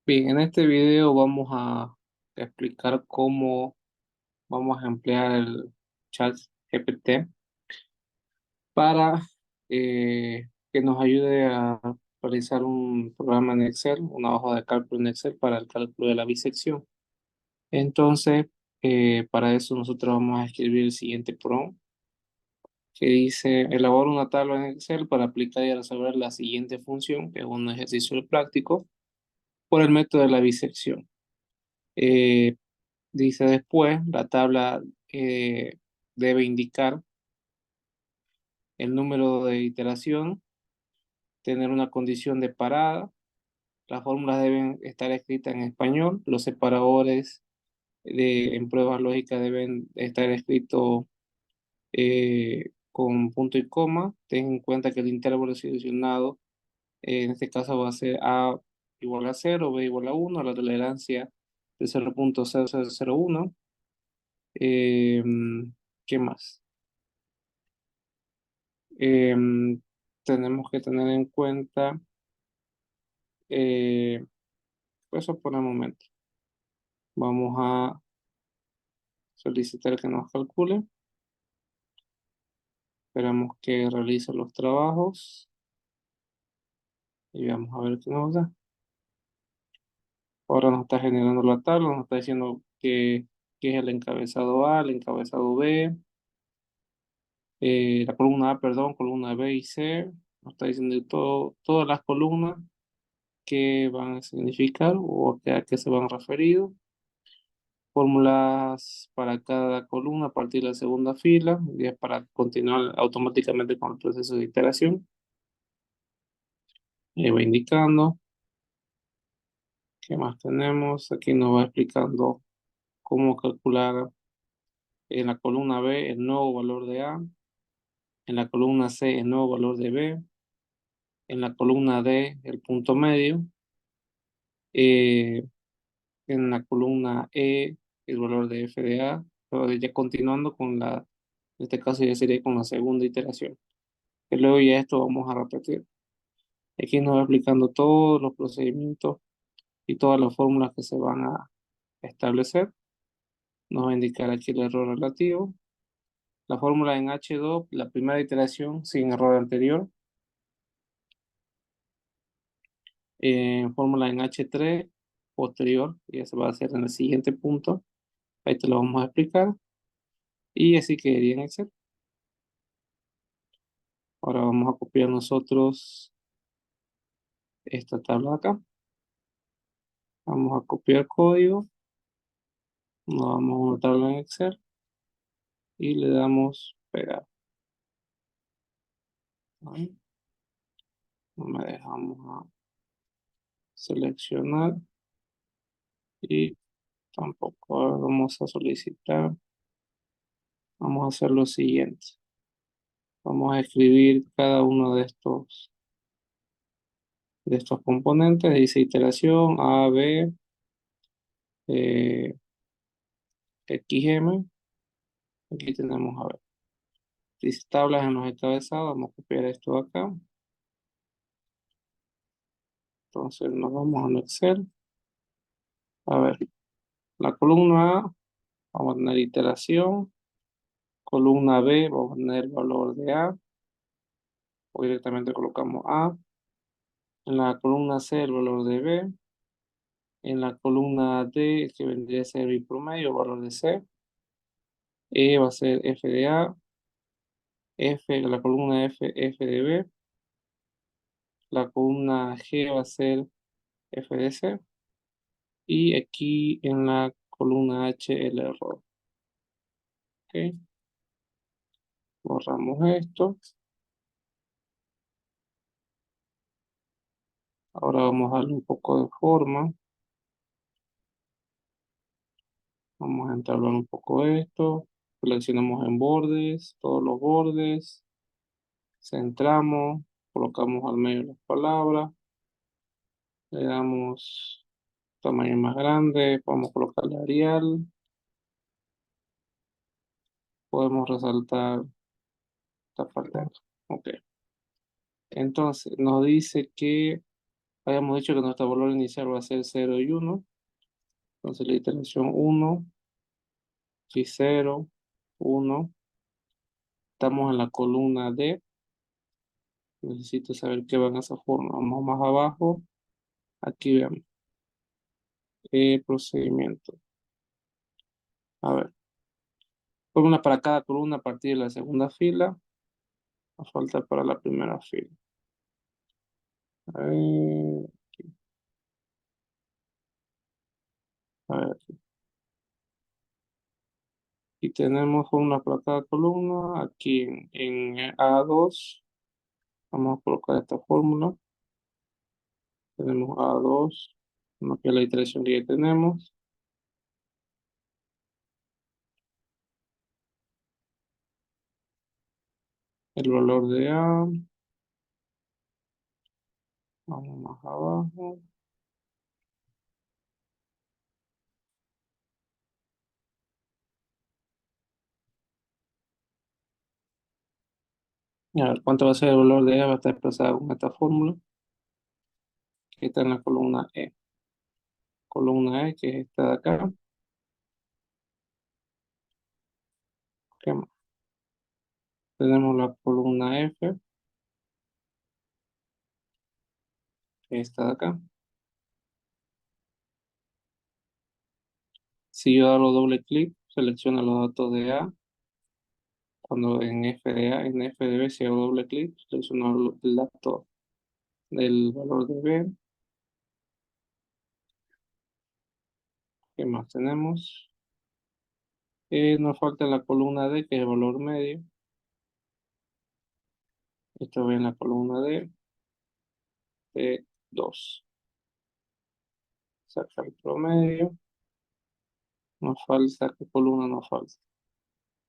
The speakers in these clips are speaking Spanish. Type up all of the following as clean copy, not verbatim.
Bien, en este video vamos a explicar cómo vamos a emplear el chat GPT para que nos ayude a realizar un programa en Excel, una hoja de cálculo en Excel para el cálculo de la bisección. Entonces, para eso nosotros vamos a escribir el siguiente prompt que dice: elabora una tabla en Excel para aplicar y resolver la siguiente función, que es un ejercicio práctico, por el método de la bisección. Eh, Dice después, la tabla debe indicar el número de iteración, tener una condición de parada, las fórmulas deben estar escritas en español, los separadores en pruebas lógicas deben estar escritos con punto y coma. Ten en cuenta que el intervalo seleccionado, en este caso va a ser A igual a cero, B igual a uno, la tolerancia de 0,0001. Eh, ¿Qué más? Em, Tenemos que tener en cuenta eh, eso por el momento. Vamos a solicitar que nos calcule. Esperamos que realice los trabajos y vamos a ver qué nos da. Ahora nos está generando la tabla, nos está diciendo que es el encabezado A, el encabezado B, la columna A, perdón, columna B y C. Nos está diciendo todas las columnas que van a significar o a qué se van referidos. Fórmulas para cada columna a partir de la segunda fila, y es para continuar automáticamente con el proceso de iteración. Y va indicando qué más tenemos. Aquí nos va explicando cómo calcular en la columna B el nuevo valor de A, en la columna C el nuevo valor de B, en la columna D el punto medio, eh, en la columna E el valor de F de A, pero ya continuando con en este caso ya sería con la segunda iteración. Y luego ya esto vamos a repetir. Aquí nos va explicando todos los procedimientos y todas las fórmulas que se van a establecer. Nos va a indicar aquí el error relativo. La fórmula en H2, la primera iteración sin error anterior. Fórmula en H3 posterior, y eso va a ser en el siguiente punto. Ahí te lo vamos a explicar. Y así quedaría en Excel. Ahora vamos a copiar nosotros esta tabla de acá. Vamos a copiar código. Nos vamos a una tabla en Excel y le damos pegar. Ahí. No me dejamos a seleccionar y tampoco. Ahora vamos a solicitar. Vamos a hacer lo siguiente. Vamos a escribir cada uno de estos componentes. Dice iteración A, B, XM. Aquí tenemos, a ver, dice tablas en los encabezados. Vamos a copiar esto de acá. Entonces nos vamos a Excel. A ver, la columna A, vamos a tener iteración. Columna B, vamos a tener el valor de A. O directamente colocamos A. En la columna C, el valor de B. En la columna D, que vendría a ser B promedio, valor de C. E va a ser F de A. La columna F de B. La columna G va a ser F de C. Y aquí en la columna H, el error. Ok, borramos esto. Ahora vamos a darle un poco de forma. Vamos a entablar un poco esto. Seleccionamos en bordes, todos los bordes. Centramos, colocamos al medio las palabras. Le damos tamaño más grande. Podemos colocarle Arial. Podemos resaltar esta parte. Ok. Entonces nos dice que Habíamos dicho que nuestro valor inicial va a ser 0 y 1. Entonces la iteración 1 y 0, 1. Estamos en la columna D. Necesito saber qué va en esa forma. Vamos más abajo. Aquí veamos. Procedimiento. A ver. Fórmula para cada columna a partir de la segunda fila. Nos falta para la primera fila. A ver. A ver. Y tenemos fórmula para cada columna. Aquí en A2. Vamos a colocar esta fórmula. Tenemos A2. Aquí la iteración que ya tenemos. El valor de A. Vamos más abajo. Y a ver, ¿cuánto va a ser el valor de A? Va a estar expresado con esta fórmula que está en la columna E. Columna E, que es esta de acá. ¿Qué más? Tenemos la columna F, que es esta de acá. Si yo hago doble clic, selecciona los datos de A. Cuando en F de A, en F de B, si hago doble clic, selecciono el dato del valor de B. ¿Qué más tenemos? Nos falta la columna D, que es el valor medio. Esto va en la columna D, de 2. Saca el promedio. Nos falta, ¿qué columna nos falta?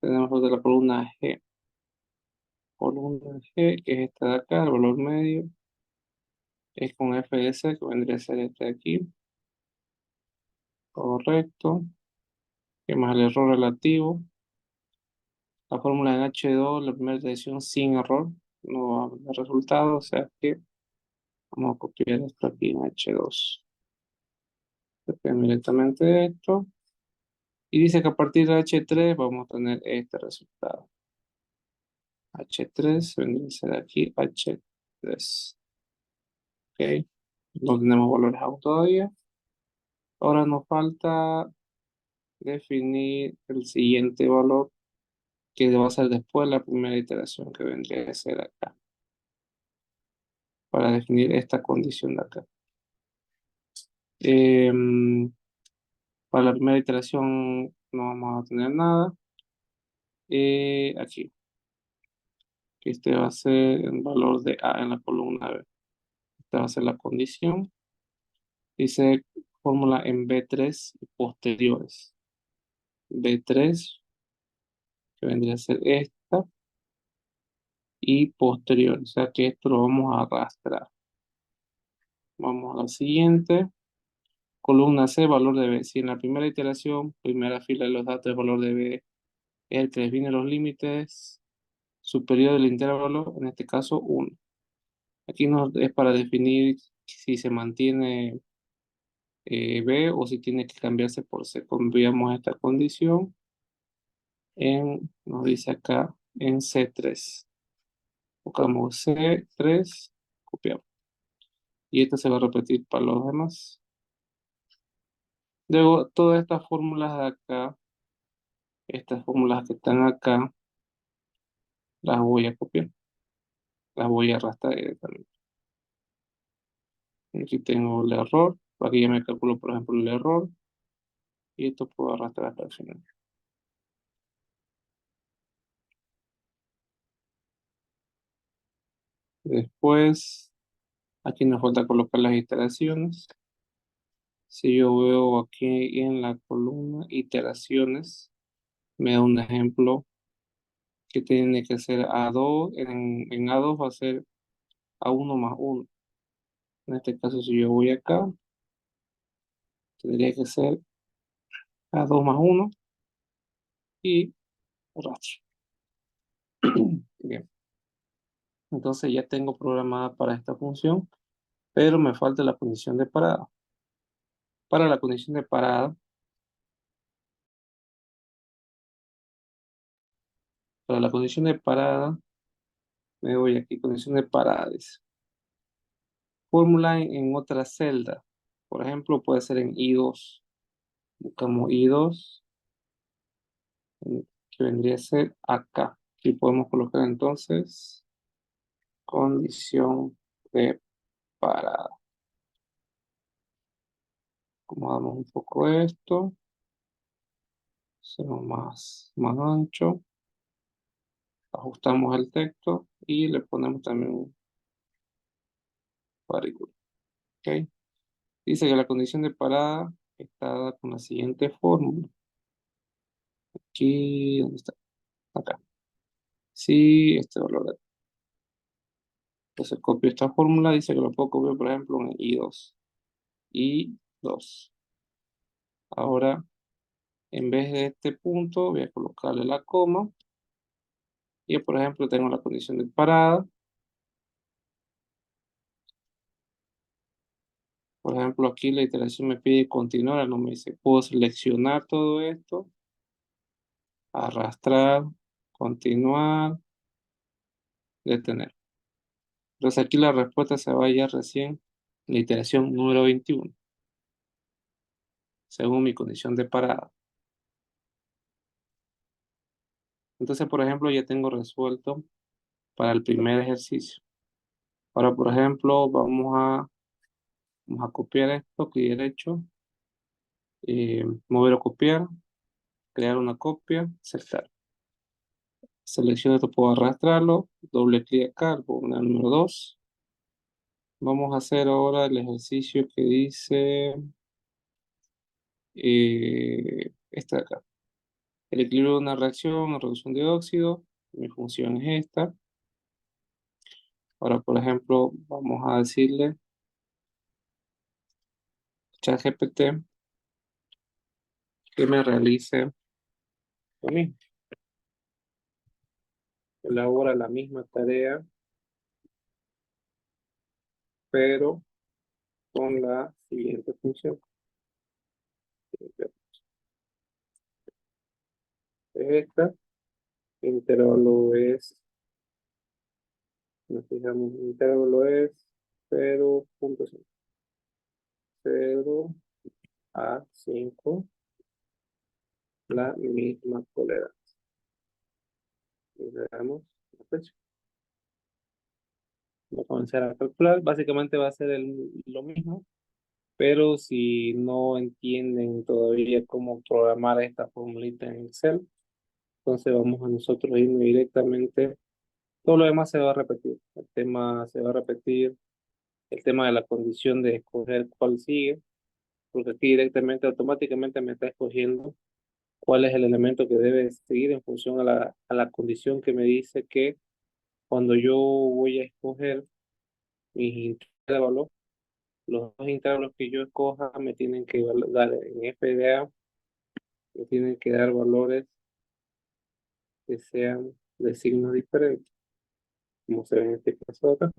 Tenemos de la columna G. Columna G, que es esta de acá, el valor medio. Es con FS, que vendría a ser este de aquí. Correcto. ¿Qué más? El error relativo. La fórmula en H2, la primera iteración sin error. No va a dar resultado, o sea que vamos a copiar esto aquí en H2. Copiamos directamente esto. Y dice que a partir de H3 vamos a tener este resultado. H3 vendría a ser aquí H3. Ok. No tenemos valores aún todavía. Ahora nos falta definir el siguiente valor que va a ser después de la primera iteración que vendría a ser acá. Para definir esta condición de acá. Em, para la primera iteración no vamos a tener nada. Aquí, que este va a ser el valor de A en la columna B. Esta va a ser la condición. Dice fórmula en B3 y posteriores. B3, que vendría a ser esta, y posterior. O sea que esto lo vamos a arrastrar. Vamos a la siguiente. Columna C, valor de B. Si en la primera iteración, primera fila de los datos de valor de B es el que define los límites superior del intervalo, en este caso 1. Aquí es para definir si se mantiene B o si tiene que cambiarse por C. Cambiamos esta condición nos dice acá, en C3. Buscamos C3, copiamos. Y esto se va a repetir para los demás. Luego, todas estas fórmulas de acá, estas fórmulas que están acá, las voy a copiar. Las voy a arrastrar directamente. Aquí tengo el error. Aquí ya me calculo, por ejemplo, el error. Y esto puedo arrastrar hasta el final. Después, aquí nos falta colocar las iteraciones. Si yo veo aquí en la columna iteraciones, me da un ejemplo que tiene que ser A2. En A2 va a ser A1 más 1. En este caso, si yo voy acá, tendría que ser A2 más 1 y arrastro. Bien. Entonces ya tengo programada para esta función, pero me falta la condición de parada. Para la condición de parada, para la condición de parada, me voy aquí, condición de parada, dice. Fórmula en otra celda. Por ejemplo, puede ser en I2. Buscamos I2, que vendría a ser acá. Aquí podemos colocar entonces condición de parada. Acomodamos un poco esto, hacemos más ancho, ajustamos el texto y le ponemos también un cuadrícula. ¿Ok? Dice que la condición de parada está dada con la siguiente fórmula. Aquí, ¿dónde está? Acá. Sí, este valor de. Entonces copio esta fórmula, dice que lo puedo copiar, por ejemplo, en I2. I2. Ahora, en vez de este punto, voy a colocarle la coma. Y, por ejemplo, tengo la condición de parada. Por ejemplo, aquí la iteración me pide continuar, no me dice, puedo seleccionar todo esto, arrastrar, continuar, detener. Entonces aquí la respuesta se va ya recién, la iteración número 21, según mi condición de parada. Entonces, por ejemplo, ya tengo resuelto para el primer ejercicio. Ahora, por ejemplo, vamos a copiar esto, clic derecho, mover o copiar, crear una copia, aceptar. Selecciono esto, puedo arrastrarlo, doble clic acá, le pongo una número 2. Vamos a hacer ahora el ejercicio que dice este de acá. El equilibrio de una reacción, reducción de óxido. Mi función es esta. Ahora, por ejemplo, vamos a decirle ChatGPT que me realice lo mismo. Elabora la misma tarea, pero con la siguiente función. Es esta. El intervalo es, nos fijamos, el intervalo es 0.5. 0 a 5, la misma tolerancia. Y le damos la fecha. Voy a comenzar a calcular. Básicamente va a ser lo mismo, pero si no entienden todavía cómo programar esta formulita en Excel, entonces vamos a nosotros irnos directamente. Todo lo demás se va a repetir. El tema se va a repetir. El tema de la condición de escoger cuál sigue, porque aquí directamente, automáticamente me está escogiendo cuál es el elemento que debe seguir en función a la condición que me dice que cuando yo voy a escoger mis intervalos, los dos intervalos que yo escoja me tienen que dar en FDA, me tienen que dar valores que sean de signos diferentes, como se ve en este caso acá.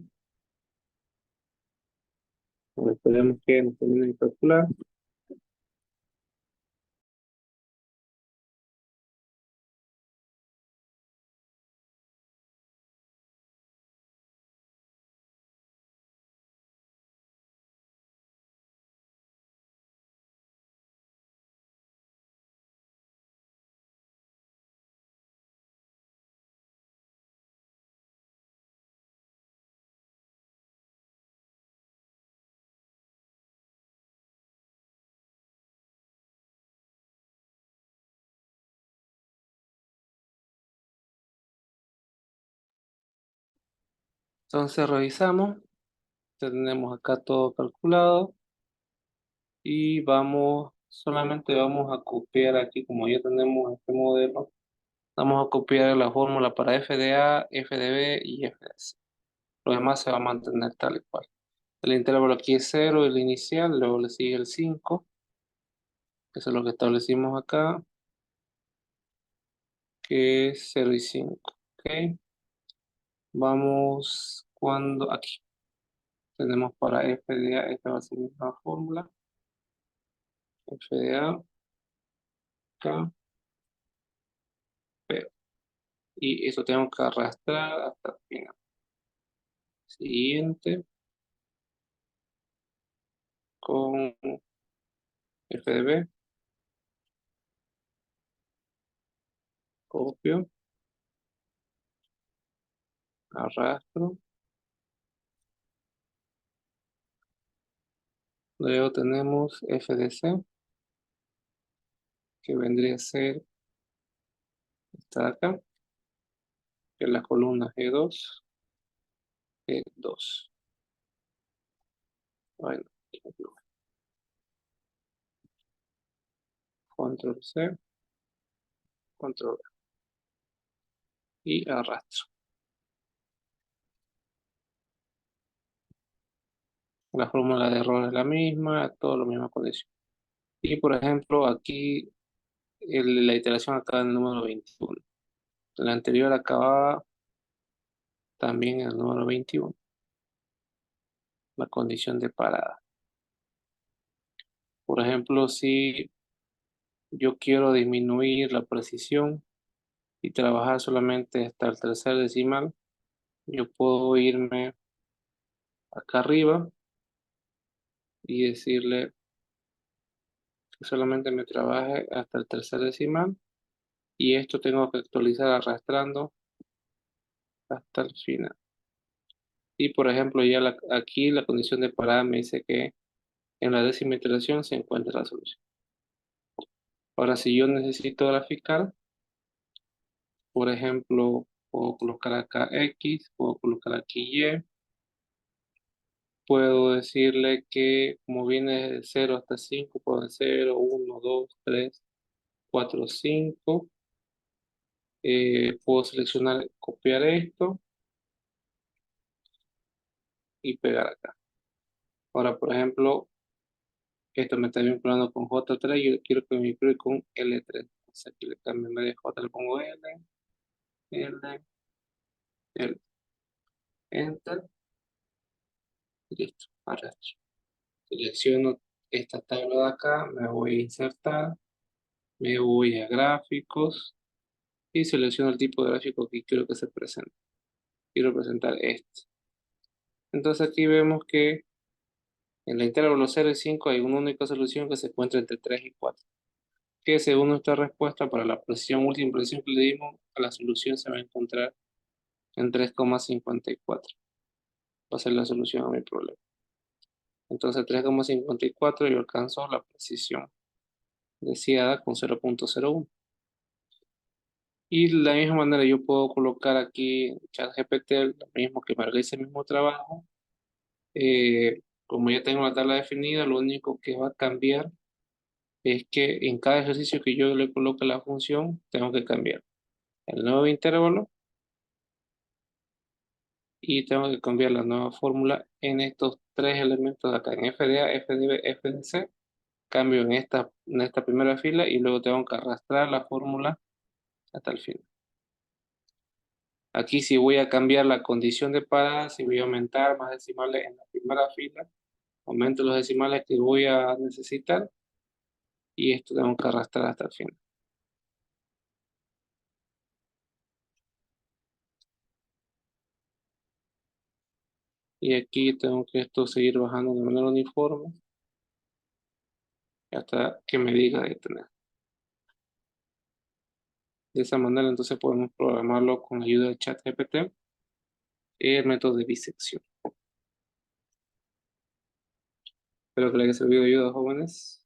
Bueno, esperemos que nos terminen de calcular. Entonces revisamos, ya tenemos acá todo calculado y solamente vamos a copiar aquí, como ya tenemos este modelo, vamos a copiar la fórmula para FDA, FDB y FDC. Lo demás se va a mantener tal y cual. El intervalo aquí es 0, el inicial, luego le sigue el 5, eso es lo que establecimos acá, que es 0 y 5. ¿Ok? Vamos aquí. tenemos para FDA, esta va a ser la misma fórmula. FDA, K, P. Y eso tengo que arrastrar hasta el final. Siguiente, con FDB, copio, arrastro. Luego tenemos FDC, que vendría a ser esta de acá, que es la columna G2, G2. Bueno, control C, control V y arrastro. La fórmula de error es la misma, todo lo misma condición. Y por ejemplo, aquí la iteración acaba en el número 21. La anterior acababa también en el número 21, la condición de parada. Por ejemplo, si yo quiero disminuir la precisión y trabajar solamente hasta el tercer decimal, yo puedo irme acá arriba y decirle que solamente me trabaje hasta el tercer decimal y esto tengo que actualizar arrastrando hasta el final. Y por ejemplo, ya aquí la condición de parada me dice que en la décima iteración se encuentra la solución. Ahora, si yo necesito graficar, por ejemplo, puedo colocar acá X, puedo colocar aquí Y, puedo decirle que como viene de 0 hasta 5, puedo decir 0, 1, 2, 3, 4, 5. Puedo seleccionar, copiar esto y pegar acá. Ahora, por ejemplo, esto me está vinculando con J3, yo quiero que me vincule con L3. Entonces aquí le cambio, en vez de J le pongo L, L, L, Enter, y listo, arrastro. Selecciono esta tabla de acá, me voy a insertar, me voy a gráficos y selecciono el tipo de gráfico que quiero que se presente. Quiero presentar este. Entonces aquí vemos que en la intervalo 0 y 5 hay una única solución que se encuentra entre 3 y 4. Que según nuestra respuesta para la precisión, última precisión que le dimos, a la solución se va a encontrar en 3,54. Va a ser la solución a mi problema. Entonces 3,54 yo alcanzo la precisión deseada con 0,01. Y de la misma manera yo puedo colocar aquí en ChatGPT lo mismo que me realice el mismo trabajo. Como ya tengo la tabla definida, lo único que va a cambiar es que en cada ejercicio que yo le coloque la función, tengo que cambiar el nuevo intervalo y tengo que cambiar la nueva fórmula en estos tres elementos de acá, en FDA, FDB, FDC. Cambio en esta primera fila y luego tengo que arrastrar la fórmula hasta el final. Aquí si voy a cambiar la condición de parada, si voy a aumentar más decimales en la primera fila, aumento los decimales que voy a necesitar y esto tengo que arrastrar hasta el final. Y aquí tengo que esto seguir bajando de manera uniforme hasta que me diga detener. De esa manera entonces podemos programarlo con la ayuda de ChatGPT, el método de bisección. Espero que les haya servido de ayuda, jóvenes.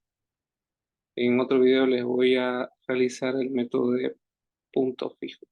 En otro video les voy a realizar el método de punto fijo.